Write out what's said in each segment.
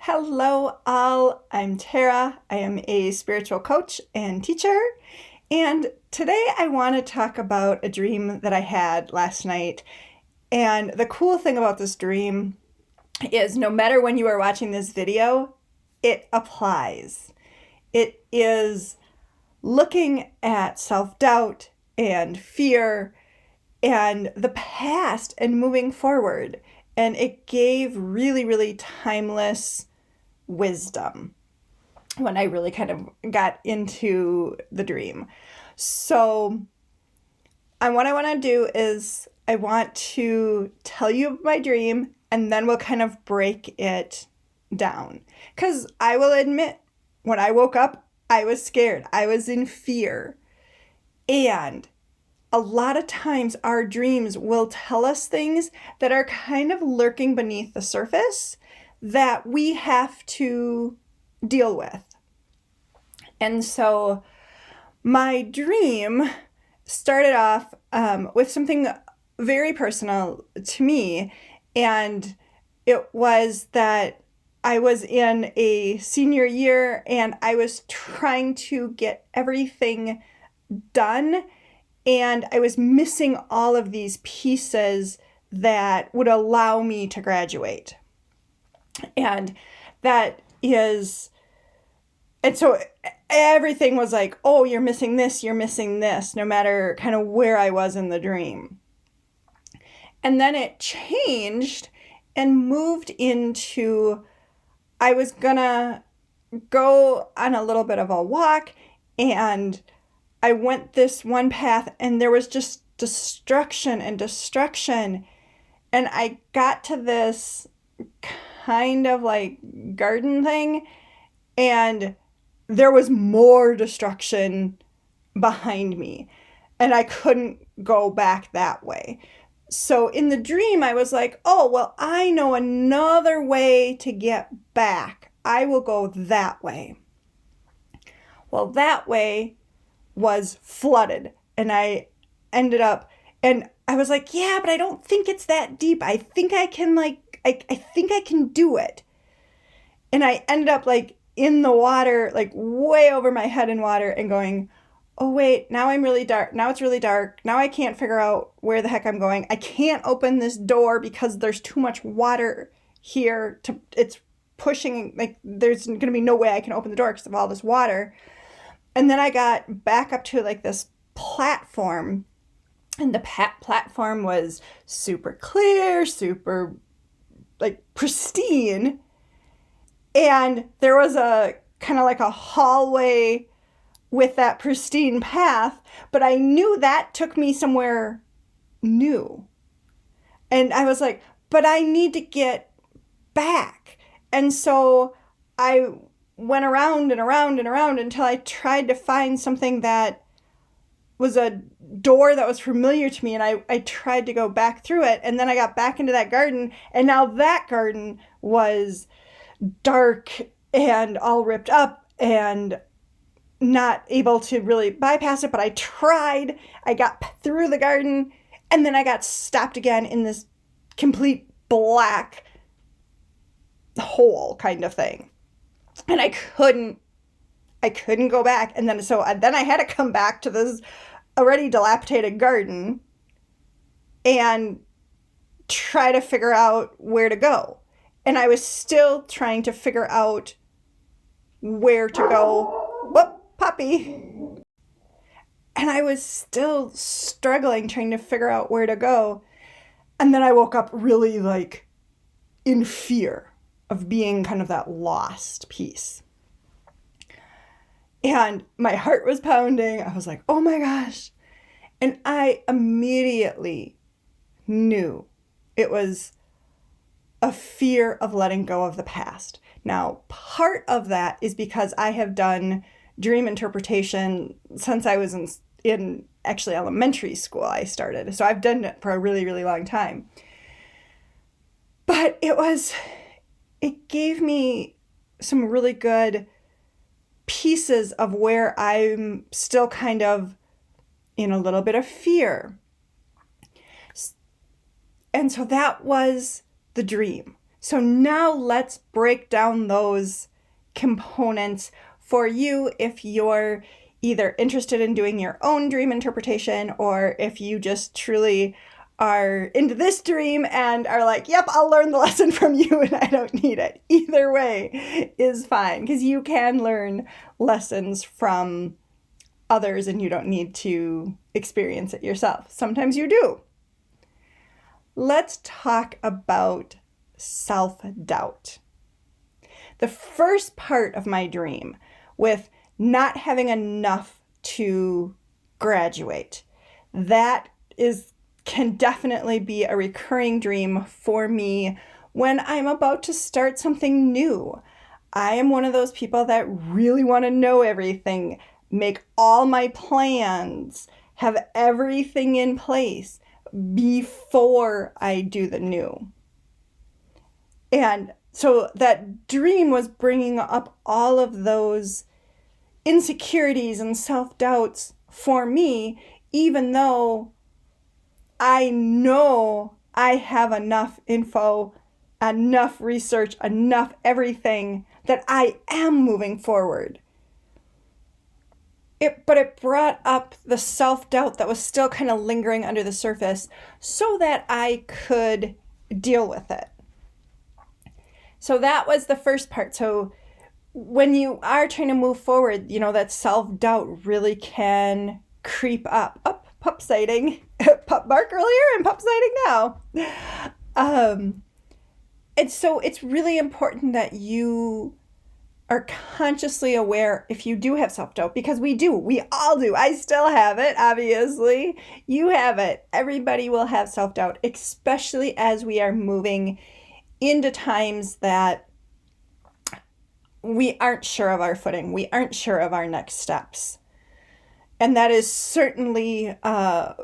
Hello, all. I'm Tara. I am a spiritual coach and teacher. And today I want to talk about a dream that I had last night. And the cool thing about this dream is no matter when you are watching this video, it applies. It is looking at self-doubt and fear and the past and moving forward. And it gave really, really timeless wisdom when I really kind of got into the dream. So, what I want to do is I want to tell you my dream and then we'll kind of break it down. Because I will admit, when I woke up, I was scared. I was in fear. And a lot of times our dreams will tell us things that are kind of lurking beneath the surface that we have to deal with. And so my dream started off with something very personal to me, and it was that I was in a senior year and I was trying to get everything done, and I was missing all of these pieces that would allow me to graduate. And so everything was like, oh, you're missing this, no matter kind of where I was in the dream. And then it changed and moved into, I was gonna go on a little bit of a walk, and I went this one path and there was just destruction and destruction. And I got to this kind of like garden thing, and there was more destruction behind me, and I couldn't go back that way. So in the dream, I was like, oh, well, I know another way to get back. I will go that way. Well, that way was flooded, and I ended up, and I was like, yeah, but I don't think it's that deep. I think I can I think I can do it. And I ended up like in the water, like way over my head in water, and going, oh wait, now I'm really dark. Now it's really dark. Now I can't figure out where the heck I'm going. I can't open this door because there's too much water here it's pushing, like there's going to be no way I can open the door because of all this water. And then I got back up to like this platform, and the platform was super clear, super like pristine. And there was a kind of like a hallway with that pristine path, but I knew that took me somewhere new. And I was like, but I need to get back. And so I went around and around and around until I tried to find something that was a door that was familiar to me, and I tried to go back through it, and then I got back into that garden, and now that garden was dark and all ripped up and not able to really bypass it, but I tried. I got through the garden, and then I got stopped again in this complete black hole kind of thing. And I couldn't go back. And then I had to come back to this already dilapidated garden and try to figure out where to go. And I was still trying to figure out where to go. Whoop, puppy. And I was still struggling trying to figure out where to go. And then I woke up really like in fear of being kind of that lost piece. And my heart was pounding. I was like, oh my gosh. And I immediately knew it was a fear of letting go of the past. Now, part of that is because I have done dream interpretation since I was in actually elementary school. I started. So I've done it for a really, really long time. But it gave me some really good pieces of where I'm still kind of in a little bit of fear. And so that was the dream. So now let's break down those components for you if you're either interested in doing your own dream interpretation, or if you just truly are into this dream and are like, yep, I'll learn the lesson from you and I don't need it. Either way is fine, because you can learn lessons from others and you don't need to experience it yourself. Sometimes you do. Let's talk about self-doubt. The first part of my dream, with not having enough to graduate, that can definitely be a recurring dream for me when I'm about to start something new. I am one of those people that really want to know everything, make all my plans, have everything in place before I do the new. And so that dream was bringing up all of those insecurities and self-doubts for me, even though I know I have enough info, enough research, enough everything that I am moving forward. But it brought up the self-doubt that was still kind of lingering under the surface so that I could deal with it. So that was the first part. So when you are trying to move forward, that self-doubt really can creep up. Pup sighting. Pup bark earlier and pup sighting now. And so it's really important that you are consciously aware if you do have self-doubt, because we all do. I still have it, obviously. You have it. Everybody will have self-doubt, especially as we are moving into times that we aren't sure of our footing. We aren't sure of our next steps. And that is certainly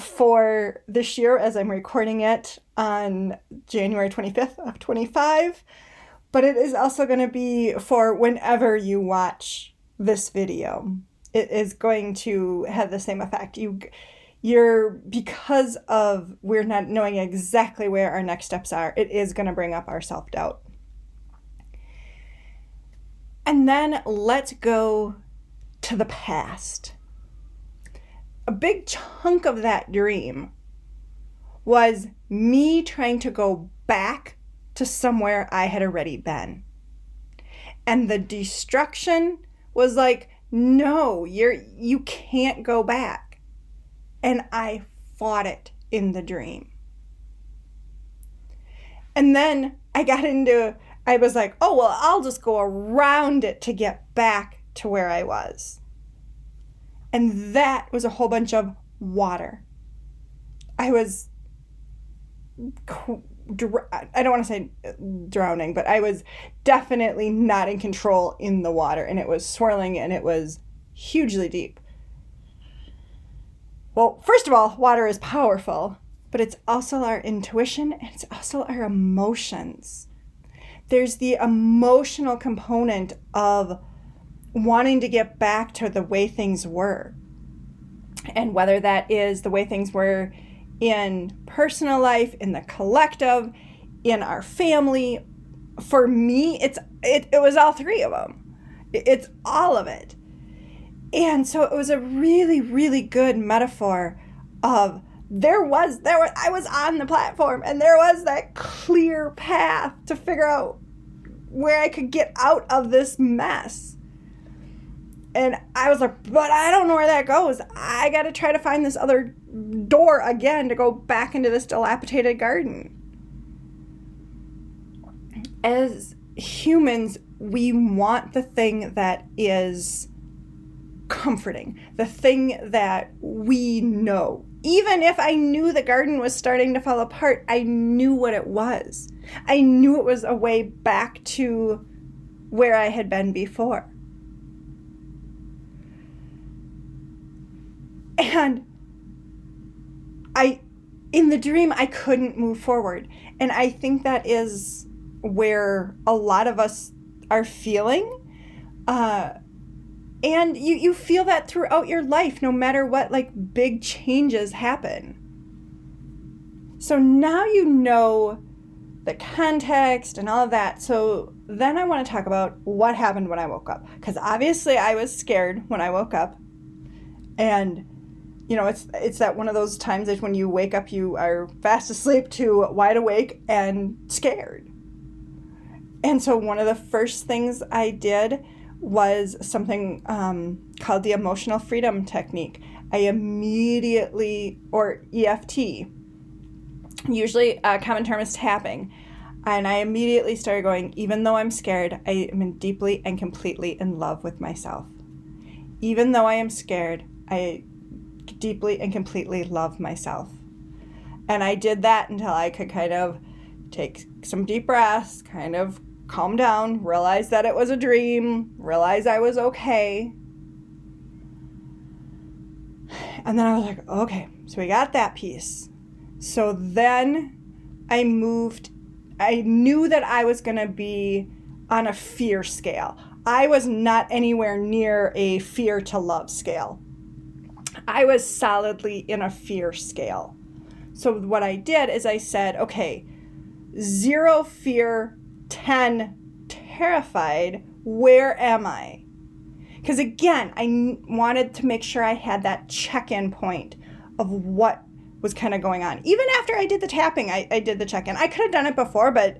for this year, as I'm recording it on January 25th of 25. But it is also going to be for whenever you watch this video. It is going to have the same effect. Because of we're not knowing exactly where our next steps are, it is going to bring up our self-doubt. And then let's go to the past. A big chunk of that dream was me trying to go back to somewhere I had already been. And the destruction was like, no, you can't go back. And I fought it in the dream. And then I was like, oh, well, I'll just go around it to get back to where I was. And that was a whole bunch of water. I was, I don't want to say drowning, but I was definitely not in control in the water. And it was swirling and it was hugely deep. Well, first of all, water is powerful, but it's also our intuition and it's also our emotions. There's the emotional component of wanting to get back to the way things were. And whether that is the way things were in personal life, in the collective, in our family. For me, it was all three of them. It's all of it. And so it was a really, really good metaphor of I was on the platform and there was that clear path to figure out where I could get out of this mess. And I was like, but I don't know where that goes. I got to try to find this other door again to go back into this dilapidated garden. As humans, we want the thing that is comforting, the thing that we know. Even if I knew the garden was starting to fall apart, I knew what it was. I knew it was a way back to where I had been before. And in the dream, I couldn't move forward. And I think that is where a lot of us are feeling. And you feel that throughout your life, no matter what, big changes happen. So now you know the context and all of that. So then I want to talk about what happened when I woke up. Because obviously I was scared when I woke up. And, it's that one of those times that when you wake up, you are fast asleep to wide awake and scared. And so one of the first things I did was something called the emotional freedom technique. I immediately, or EFT, usually a common term is tapping. And I immediately started going, even though I'm scared, I am deeply and completely in love with myself. Even though I am scared, I deeply and completely love myself. And I did that until I could kind of take some deep breaths, kind of calm down, realize that it was a dream, realize I was okay. And then I was like, okay, so we got that piece. So then I knew that I was going to be on a fear scale. I was not anywhere near a fear to love scale. I was solidly in a fear scale. So what I did is I said, okay, 0 fear, 10 terrified, where am I? Because again, I wanted to make sure I had that check-in point of what was kind of going on. Even after I did the tapping, I did the check-in. I could have done it before, but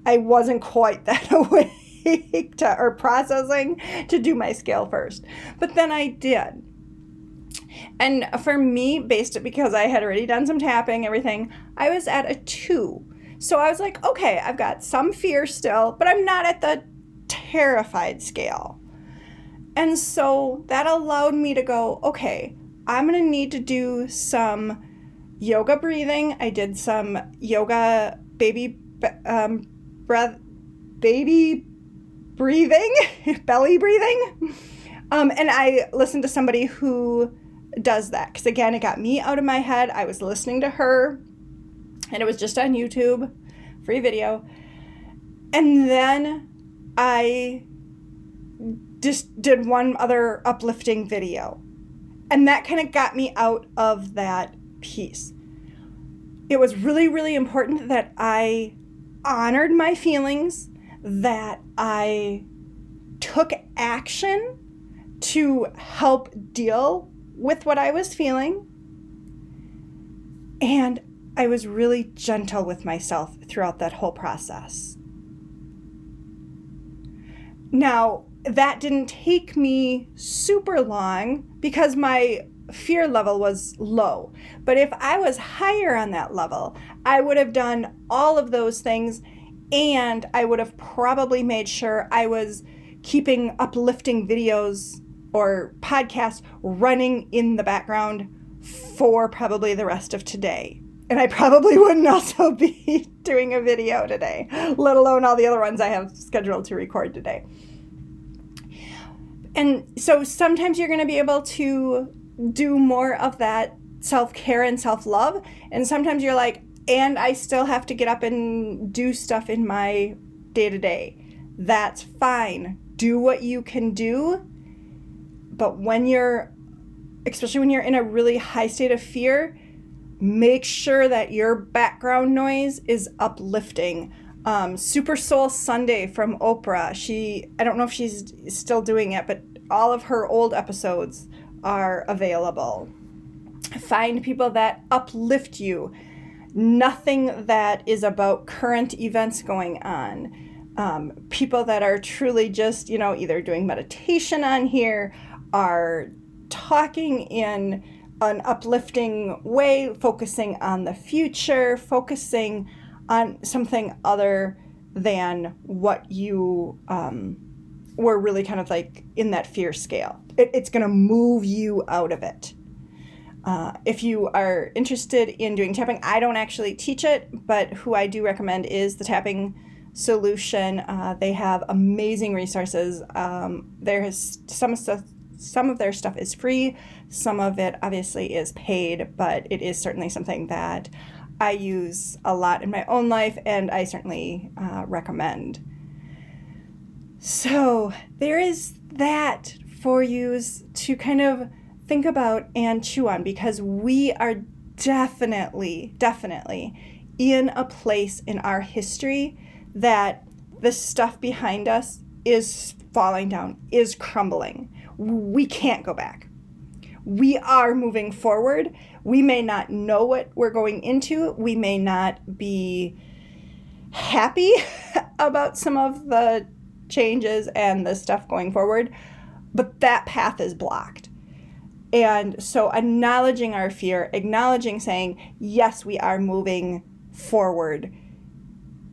I wasn't quite that awake or processing to do my scale first. But then I did. And for me, because I had already done some tapping, everything, I was at a 2. So I was like, okay, I've got some fear still, but I'm not at the terrified scale. And so that allowed me to go, okay, I'm going to need to do some yoga breathing. I did some yoga baby breathing, belly breathing. And I listened to somebody who does that. Because again, it got me out of my head. I was listening to her, and it was just on YouTube, free video. And then I just did one other uplifting video. And that kind of got me out of that piece. It was really, really important that I honored my feelings, that I took action to help deal with what I was feeling. And I was really gentle with myself throughout that whole process. Now, that didn't take me super long because my fear level was low. But if I was higher on that level, I would have done all of those things, and I would have probably made sure I was keeping uplifting videos or podcasts running in the background for probably the rest of today. And I probably wouldn't also be doing a video today, let alone all the other ones I have scheduled to record today. And so sometimes you're going to be able to do more of that self-care and self-love. And sometimes you're like, and I still have to get up and do stuff in my day-to-day. That's fine. Do what you can do. But especially when you're in a really high state of fear, make sure that your background noise is uplifting. Super Soul Sunday from Oprah. I don't know if she's still doing it, but all of her old episodes are available. Find people that uplift you. Nothing that is about current events going on. People that are truly just, either doing meditation on here, are talking in an uplifting way, focusing on the future, focusing on something other than what you were really kind of like in that fear scale. It's going to move you out of it. If you are interested in doing tapping, I don't actually teach it, but who I do recommend is the Tapping Solution. They have amazing resources. There is some of their stuff is free. Some of it obviously is paid, but it is certainly something that I use a lot in my own life, and I certainly recommend. So there is that for you to kind of think about and chew on, because we are definitely in a place in our history that the stuff behind us is falling down, is crumbling. We can't go back. We are moving forward. We may not know what we're going into. We may not be happy about some of the changes and the stuff going forward, but that path is blocked. And so acknowledging our fear, acknowledging saying, yes, we are moving forward,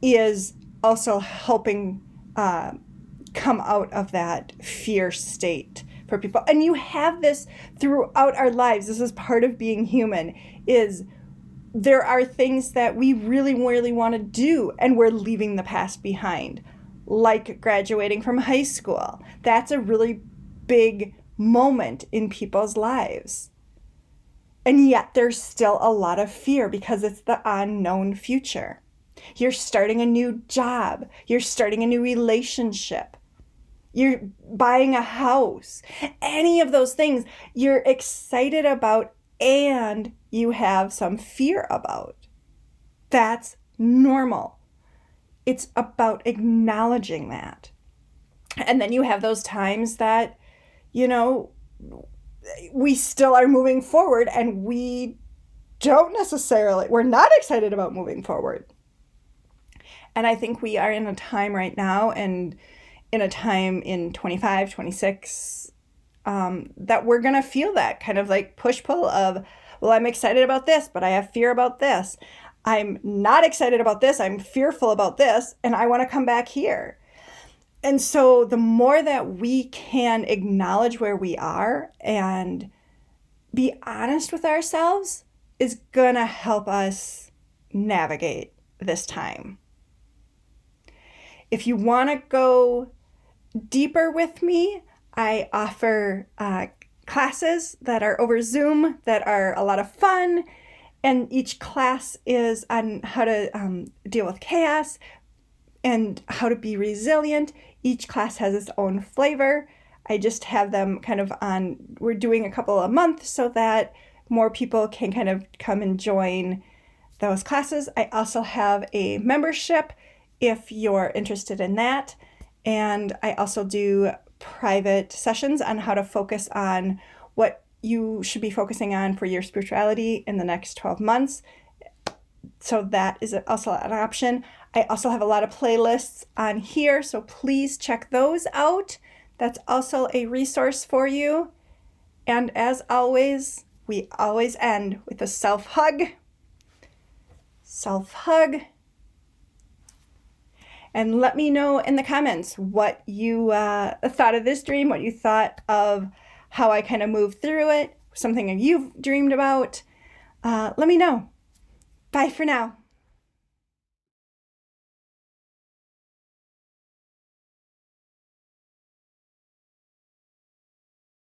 is also helping come out of that fear state for people. And you have this throughout our lives. This is part of being human, is there are things that we really, really want to do, and we're leaving the past behind, like graduating from high school. That's a really big moment in people's lives. And yet there's still a lot of fear because it's the unknown future. You're starting a new job. You're starting a new relationship. You're buying a house. Any of those things you're excited about and you have some fear about. That's normal. It's about acknowledging that. And then you have those times that, we still are moving forward and we're not excited about moving forward. And I think we are in a time right now, and in a time in 25, 26, that we're going to feel that kind of like push-pull of, well, I'm excited about this, but I have fear about this. I'm not excited about this. I'm fearful about this, and I want to come back here. And so the more that we can acknowledge where we are and be honest with ourselves is going to help us navigate this time. If you want to go deeper with me, I offer classes that are over Zoom that are a lot of fun. And each class is on how to deal with chaos and how to be resilient. Each class has its own flavor. I just have them kind of we're doing a couple a month so that more people can kind of come and join those classes. I also have a membership if you're interested in that. And I also do private sessions on how to focus on what you should be focusing on for your spirituality in the next 12 months. So that is also an option. I also have a lot of playlists on here, so please check those out. That's also a resource for you. And as always, we always end with a self-hug. Self-hug. And let me know in the comments what you thought of this dream, what you thought of how I kind of moved through it, something you've dreamed about. Let me know. Bye for now.